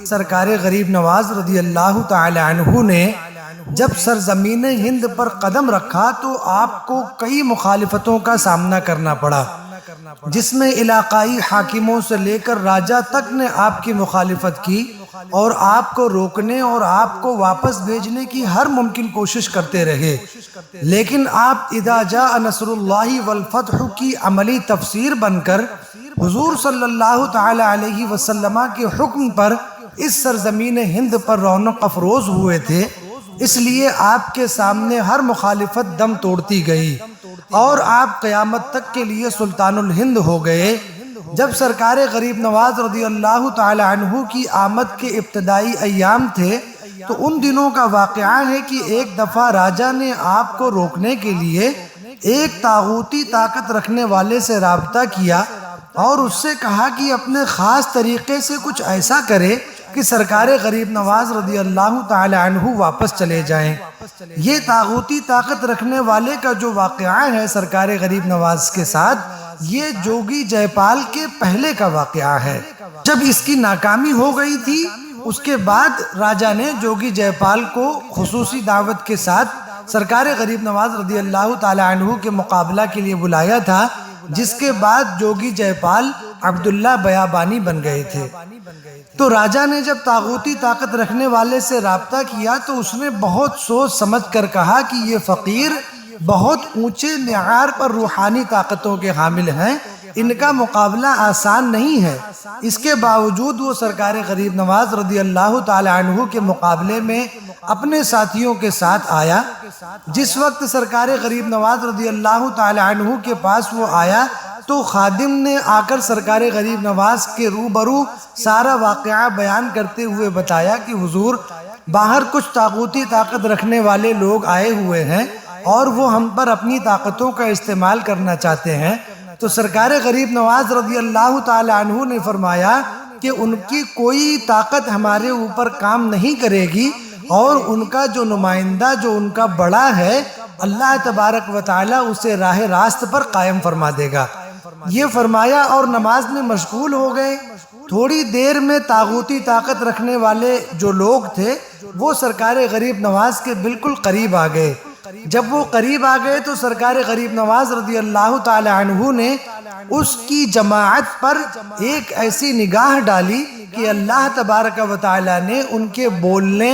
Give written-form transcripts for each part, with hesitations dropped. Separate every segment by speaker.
Speaker 1: سرکار غریب نواز رضی اللہ تعالی عنہ نے جب سرزمین ہند پر قدم رکھا تو آپ کو کئی مخالفتوں کا سامنا کرنا پڑا، جس میں علاقائی حاکموں سے لے کر راجہ تک نے آپ کی مخالفت کی اور آپ کو روکنے اور آپ کو واپس بھیجنے کی ہر ممکن کوشش کرتے رہے، لیکن آپ اذا جاء نصر اللہ والفتح کی عملی تفسیر بن کر حضور صلی اللہ تعالی علیہ وسلم کے حکم پر اس سرزمین ہند پر رونق افروز ہوئے تھے، اس لیے آپ کے سامنے ہر مخالفت دم توڑتی گئی اور آپ قیامت تک کے لیے سلطان الہند ہو گئے۔ جب سرکار غریب نواز رضی اللہ تعالی عنہ کی آمد کے ابتدائی ایام تھے تو ان دنوں کا واقعہ ہے کہ ایک دفعہ راجہ نے آپ کو روکنے کے لیے ایک طاغوتی طاقت رکھنے والے سے رابطہ کیا اور اس سے کہا کہ اپنے خاص طریقے سے کچھ ایسا کرے کہ سرکار غریب نواز رضی اللہ تعالی عنہ واپس چلے جائیں۔ یہ طاغوتی طاقت رکھنے والے کا جو واقعہ ہے سرکار غریب نواز کے ساتھ، یہ جوگی جے پال کے پہلے کا واقعہ ہے۔ جب اس کی ناکامی ہو گئی تھی اس کے بعد راجہ نے جوگی جے پال کو خصوصی دعوت کے ساتھ سرکار غریب نواز رضی اللہ تعالی عنہ کے مقابلہ کے لیے بلایا تھا، جس کے بعد جوگی جے پال عبداللہ بیابانی بن گئے تھے۔ تو راجہ نے جب طاغوتی طاقت رکھنے والے سے رابطہ کیا تو اس نے بہت سوچ سمجھ کر کہا کہ یہ فقیر بہت اونچے معیار پر روحانی طاقتوں کے حامل ہیں، ان کا مقابلہ آسان نہیں ہے۔ اس کے باوجود وہ سرکار غریب نواز رضی اللہ تعالی عنہ کے مقابلے میں اپنے ساتھیوں کے ساتھ آیا۔ جس وقت سرکار غریب نواز رضی اللہ تعالی عنہ کے پاس وہ آیا تو خادم نے آ کر سرکار غریب نواز کے روبرو سارا واقعہ بیان کرتے ہوئے بتایا کہ حضور، باہر کچھ طاغوتی طاقت رکھنے والے لوگ آئے ہوئے ہیں اور وہ ہم پر اپنی طاقتوں کا استعمال کرنا چاہتے ہیں۔ تو سرکار غریب نواز رضی اللہ تعالی عنہ نے فرمایا کہ ان کی کوئی طاقت ہمارے اوپر کام نہیں کرے گی اور ان کا جو نمائندہ، جو ان کا بڑا ہے، اللہ تبارک و تعالی اسے راہ راست پر قائم فرما دے گا۔ یہ فرمایا اور نماز میں مشغول ہو گئے۔ تھوڑی دیر میں طاغوتی طاقت رکھنے والے جو لوگ تھے وہ سرکار غریب نواز کے بالکل قریب آ گئے۔ جب وہ قریب آ گئے تو سرکار غریب نواز رضی اللہ تعالی عنہ نے اس کی جماعت پر ایک ایسی نگاہ ڈالی کہ اللہ تبارک و تعالی نے ان کے بولنے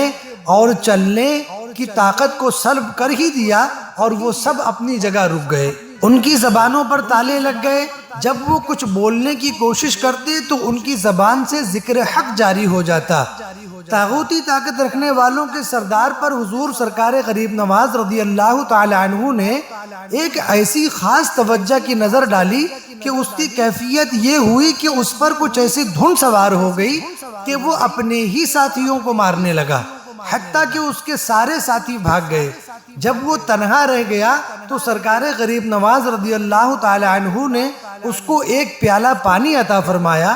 Speaker 1: اور چلنے کی طاقت کو سلب کر ہی دیا اور وہ سب اپنی جگہ رک گئے۔ ان کی زبانوں پر تالے لگ گئے۔ جب وہ کچھ بولنے کی کوشش کرتے تو ان کی زبان سے ذکر حق جاری ہو جاتا۔ طاغوتی طاقت رکھنے والوں کے سردار پر حضور سرکار غریب نواز رضی اللہ تعالی عنہ نے ایک ایسی خاص توجہ کی نظر ڈالی کہ اس کی کیفیت یہ ہوئی کہ اس پر کچھ ایسی دھن سوار ہو گئی کہ وہ اپنے ہی ساتھیوں کو مارنے لگا، حتیٰ کہ اس کے سارے ساتھی بھاگ گئے۔ جب وہ تنہا رہ گیا تو سرکار غریب نواز رضی اللہ تعالی عنہ نے اس کو ایک پیالہ پانی عطا فرمایا۔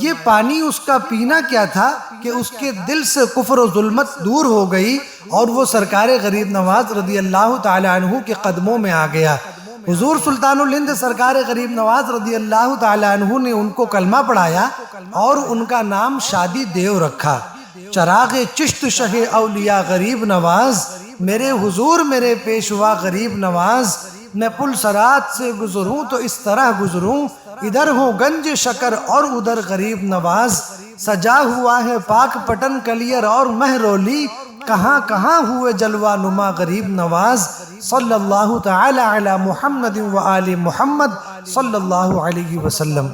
Speaker 1: یہ پانی اس کا پینا کیا تھا کہ اس کے دل سے کفر و ظلمت دور ہو گئی اور وہ سرکار غریب نواز رضی اللہ تعالی عنہ کے قدموں میں آ گیا۔ حضور سلطان الہند سرکار غریب نواز رضی اللہ تعالی عنہ نے ان کو کلمہ پڑھایا اور ان کا نام شادی دیو رکھا۔ چراغ چشت شہ اولیاء غریب نواز، میرے حضور میرے پیشوا غریب نواز، میں پل صراط سے گزروں تو اس طرح گزروں، ادھر ہوں گنج شکر اور ادھر غریب نواز، سجا ہوا ہے پاک پٹن کلیر اور مہرولی، کہاں کہاں ہوئے جلوہ نما غریب نواز۔ صلی اللہ تعالی علی محمد و آل محمد صلی اللہ علیہ وسلم۔